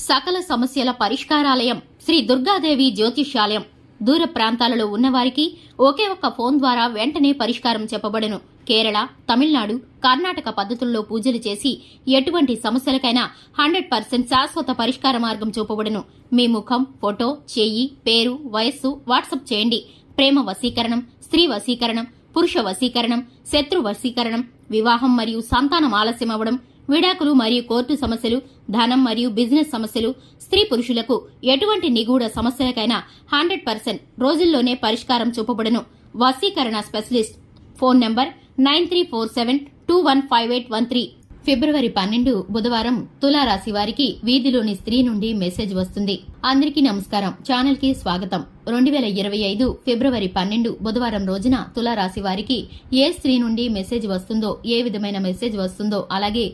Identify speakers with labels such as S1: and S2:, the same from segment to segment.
S1: సకల సమస్యల పరిష్కారాలయం శ్రీ దుర్గాదేవి జ్యోతిష్యాలయం. దూర ప్రాంతాలలో ఉన్నవారికి ఒకే ఒక్క ఫోన్ ద్వారా వెంటనే పరిష్కారం చెప్పబడును. కేరళ, తమిళనాడు, కర్ణాటక పద్ధతుల్లో పూజలు చేసి ఎటువంటి సమస్యలకైనా 100% శాశ్వత పరిష్కార మార్గం చూపబడును. మీ ముఖం, ఫోటో, చెయ్యి, పేరు, వయస్సు వాట్సాప్ చేయండి. ప్రేమ వశీకరణం, స్త్రీ వశీకరణం, పురుష వశీకరణం, శత్రు వశీకరణం, వివాహం మరియు సంతానం ఆలస్యం అవ్వడం, విడాకులు మరియు కోర్టు సమస్యలు, ధనం మరియు బిజినెస్ సమస్యలు, స్త్రీ పురుషులకు ఎటువంటి నిగూఢ సమస్యలకైనా 100% రోజుల్లోనే పరిష్కారం చూపబడును. వశీకరణ స్పెషలిస్ట్. Phone number 9347215813. ఫిబ్రవరి 12 బుధవారం తులారాశి వారికి వీధిలోని స్త్రీ నుండి మెసేజ్ వస్తుంది. అందరికీ నమస్కారం. ఛానల్ కి స్వాగతం. 2025 ఫిబ్రవరి 12 బుధవారం రోజున తులారాశి వారికి ఏ స్త్రీ నుండి మెసేజ్ వస్తుందో, ఏ విధమైన మెసేజ్ వస్తుందో, అలాగే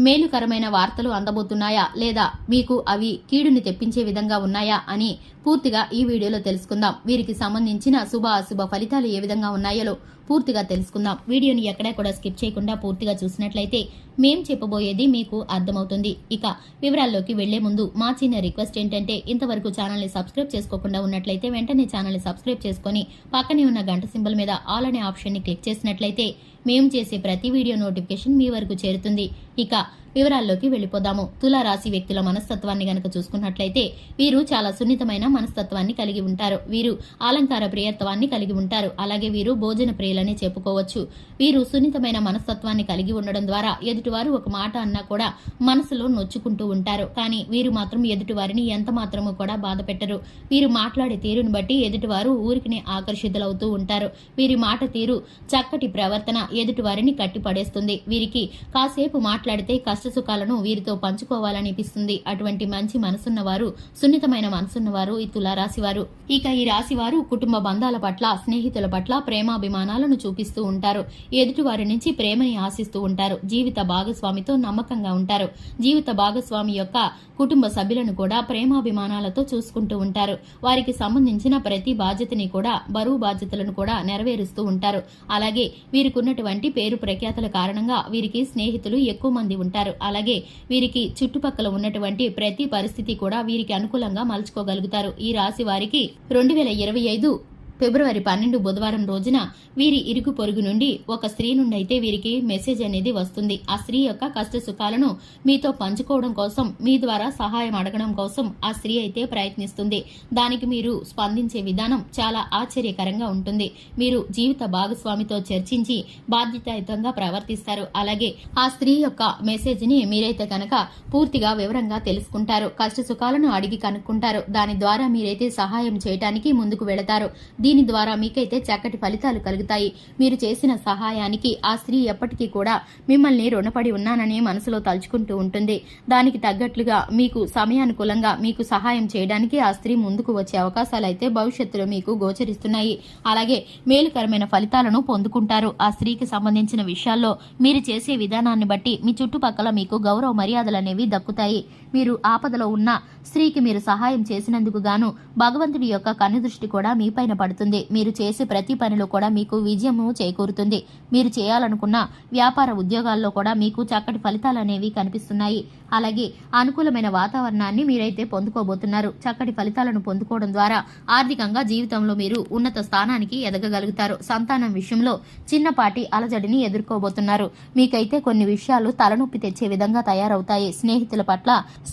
S1: మేలుకరమైన వార్తలు అందబోతున్నాయా లేదా మీకు అవి కీడుని తెప్పించే విధంగా ఉన్నాయా అని పూర్తిగా ఈ వీడియోలో తెలుసుకుందాం. వీరికి సంబంధించిన శుభ అశుభ ఫలితాలు ఏ విధంగా ఉన్నాయో పూర్తిగా తెలుసుకుందాం. వీడియోని ఎక్కడా కూడా స్కిప్ చేయకుండా పూర్తిగా చూసినట్లయితే మేం చెప్పబోయేది మీకు అర్థమవుతుంది. ఇక వివరాల్లోకి వెళ్లే ముందు మా చిన్న రిక్వెస్ట్ ఏంటంటే, ఇంతవరకు ఛానల్ ని సబ్స్క్రైబ్ చేసుకోకుండా ఉన్నట్లయితే వెంటనే ఛానల్ ని సబ్స్క్రైబ్ చేసుకుని పక్కనే ఉన్న గంట సింబల్ మీద ఆల్ అనే ఆప్షన్ ని క్లిక్ చేసినట్లయితే మేము చేసే ప్రతి వీడియో నోటిఫికేషన్ మీ వరకు చేరుతుంది. ఇక వివరాల్లోకి వెళ్లిపోదాము. తులారాశి వ్యక్తుల మనస్తత్వాన్ని గనక చూసుకున్నట్లయితే వీరు చాలా సున్నితమైన మనస్తత్వాన్ని కలిగి ఉంటారు. వీరు అలంకార ప్రియత్వాన్ని కలిగి ఉంటారు. అలాగే వీరు భోజన ప్రియులని చెప్పుకోవచ్చు. వీరు సున్నితమైన మనస్తత్వాన్ని కలిగి ఉండడం ద్వారా ఎదుటివారు ఒక మాట అన్నా కూడా మనసులో నొచ్చుకుంటూ ఉంటారు. కానీ వీరు మాత్రం ఎదుటివారిని ఎంత మాత్రము కూడా బాధ పెట్టరు. వీరు మాట్లాడే తీరును బట్టి ఎదుటివారు ఊరికినే ఆకర్షితులవుతూ ఉంటారు. వీరి మాట తీరు, చక్కటి ప్రవర్తన ఎదుటివారిని కట్టిపడేస్తుంది. వీరికి కాసేపు మాట్లాడితే కష్టసుఖాలను వీరితో పంచుకోవాలనిపిస్తుంది. అటువంటి మంచి మనసున్నవారు, సున్నితమైన మనసున్నవారు ఈ తులారాశి వారు. ఇక ఈ రాశి వారు కుటుంబ బంధాల పట్ల, స్నేహితుల పట్ల ప్రేమాభిమానాలను చూపిస్తూ ఉంటారు. ఎదుటి వారి నుంచి ప్రేమని ఆశిస్తూ ఉంటారు. జీవిత భాగస్వామితో నమ్మకంగా ఉంటారు. జీవిత భాగస్వామి యొక్క కుటుంబ సభ్యులను కూడా ప్రేమాభిమానాలతో చూసుకుంటూ ఉంటారు. వారికి సంబంధించిన ప్రతి బాధ్యతని కూడా, బరువు బాధ్యతలను కూడా నెరవేరుస్తూ ఉంటారు. అలాగే వీరికున్నటువంటి పేరు ప్రఖ్యాతల కారణంగా వీరికి స్నేహితులు ఎక్కువ మంది ఉంటారు. అలాగే వీరికి చుట్టుపక్కల ఉన్నటువంటి ప్రతి పరిస్థితి కూడా వీరికి అనుకూలంగా మలుచుకోగలుగుతారు. ఈ రాశి వారికి 2025 ఫిబ్రవరి 12 బుధవారం రోజున వీరి ఇరుగు పొరుగు నుండి ఒక స్త్రీ నుండి అయితే వీరికి మెసేజ్ అనేది వస్తుంది. ఆ స్త్రీ యొక్క కష్ట సుఖాలను మీతో పంచుకోవడం కోసం, మీ ద్వారా సహాయం అడగడం కోసం ఆ స్త్రీ అయితే ప్రయత్నిస్తుంది. దానికి మీరు స్పందించే విధానం చాలా ఆశ్చర్యకరంగా ఉంటుంది. మీరు జీవిత భాగస్వామితో చర్చించి బాధ్యతాయుతంగా ప్రవర్తిస్తారు. అలాగే ఆ స్త్రీ యొక్క మెసేజ్ ని మీరైతే కనుక పూర్తిగా వివరంగా తెలుసుకుంటారు. కష్ట సుఖాలను అడిగి కనుక్కుంటారు. దాని ద్వారా మీరైతే సహాయం చేయడానికి ముందుకు వెళతారు. దీని ద్వారా మీకైతే చక్కటి ఫలితాలు కలుగుతాయి. మీరు చేసిన సహాయానికి ఆ స్త్రీ ఎప్పటికీ కూడా మిమ్మల్ని రుణపడి ఉన్నానని మనసులో తలుచుకుంటూ ఉంటుంది. దానికి తగ్గట్లుగా మీకు సమయానుకూలంగా మీకు సహాయం చేయడానికి ఆ స్త్రీ ముందుకు వచ్చే అవకాశాలు అయితే భవిష్యత్తులో మీకు గోచరిస్తున్నాయి. అలాగే మేలుకరమైన ఫలితాలను పొందుకుంటారు. ఆ స్త్రీకి సంబంధించిన విషయాల్లో మీరు చేసే విధానాన్ని బట్టి మీ చుట్టుపక్కల మీకు గౌరవ మర్యాదలు అనేవి దక్కుతాయి. మీరు ఆపదలో ఉన్న స్త్రీకి మీరు సహాయం చేసినందుకు గాను భగవంతుడి యొక్క కన్నుదృష్టి కూడా మీపైన పడుతుంది. మీరు చేసే ప్రతి పనిలో కూడా మీకు విజయము చేకూరుతుంది. మీరు చేయాలనుకున్న వ్యాపార ఉద్యోగాల్లో కూడా మీకు చక్కటి ఫలితాలు అనేవి కనిపిస్తున్నాయి. అలాగే అనుకూలమైన వాతావరణాన్ని మీరైతే పొందుకోబోతున్నారు. చక్కటి ఫలితాలను పొందుకోవడం ద్వారా ఆర్థికంగా జీవితంలో మీరు ఉన్నత స్థానానికి ఎదగగలుగుతారు. సంతానం విషయంలో చిన్నపాటి అలజడిని ఎదుర్కోబోతున్నారు. మీకైతే కొన్ని విషయాలు తలనొప్పి తెచ్చే విధంగా తయారవుతాయి.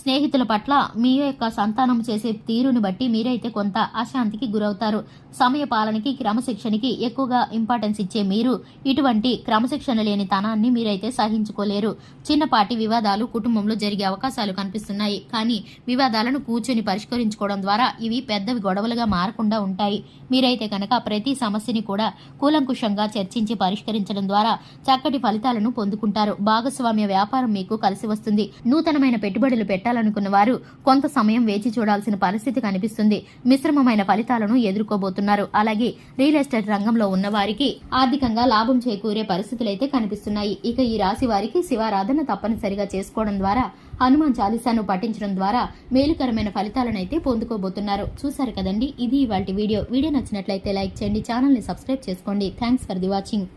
S1: స్నేహితుల పట్ల మీ యొక్క సంతానం చేసే తీరును బట్టి మీరైతే కొంత అశాంతికి గురవుతారు. సమయ పాలనకి, క్రమశిక్షణకి ఎక్కువగా ఇంపార్టెన్స్ ఇచ్చే మీరు ఇటువంటి క్రమశిక్షణ లేని తనాన్ని మీరైతే సహించుకోలేరు. చిన్నపాటి వివాదాలు కుటుంబంలో జరిగే అవకాశాలు కనిపిస్తున్నాయి. కానీ వివాదాలను కూర్చొని పరిష్కరించుకోవడం ద్వారా ఇవి పెద్దవి గొడవలుగా మారకుండా ఉంటాయి. మీరైతే కనుక ప్రతి సమస్యని కూడా కూలంకుషంగా చర్చించి పరిష్కరించడం ద్వారా చక్కటి ఫలితాలను పొందుకుంటారు. భాగస్వామ్య వ్యాపారం మీకు కలిసి వస్తుంది. నూతనమైన పెట్టుబడులు పెట్టాలనుకున్న వారు కొంత సమయం వేచి చూడాల్సిన పరిస్థితి కనిపిస్తుంది. మిశ్రమమైన ఫలితాలను ఎదుర్కోబోతున్నారు. అలాగే రియల్ ఎస్టేట్ రంగంలో ఉన్న వారికి ఆర్థికంగా లాభం చేకూరే పరిస్థితులైతే కనిపిస్తున్నాయి. ఇక ఈ రాశి వారికి శివారాధన తప్పనిసరిగా చేసుకోవడం ద్వారా, హనుమాన్ చాలీసాను పఠించడం ద్వారా మేలుకరమైన ఫలితాలను అయితే పొందుకోబోతున్నారు. చూసారు కదండి, ఇది ఇవాల్టి వీడియో. నచ్చినట్లయితే లైక్ చేయండి, ఛానల్ ని సబ్స్క్రైబ్ చేసుకోండి. Thanks for the watching.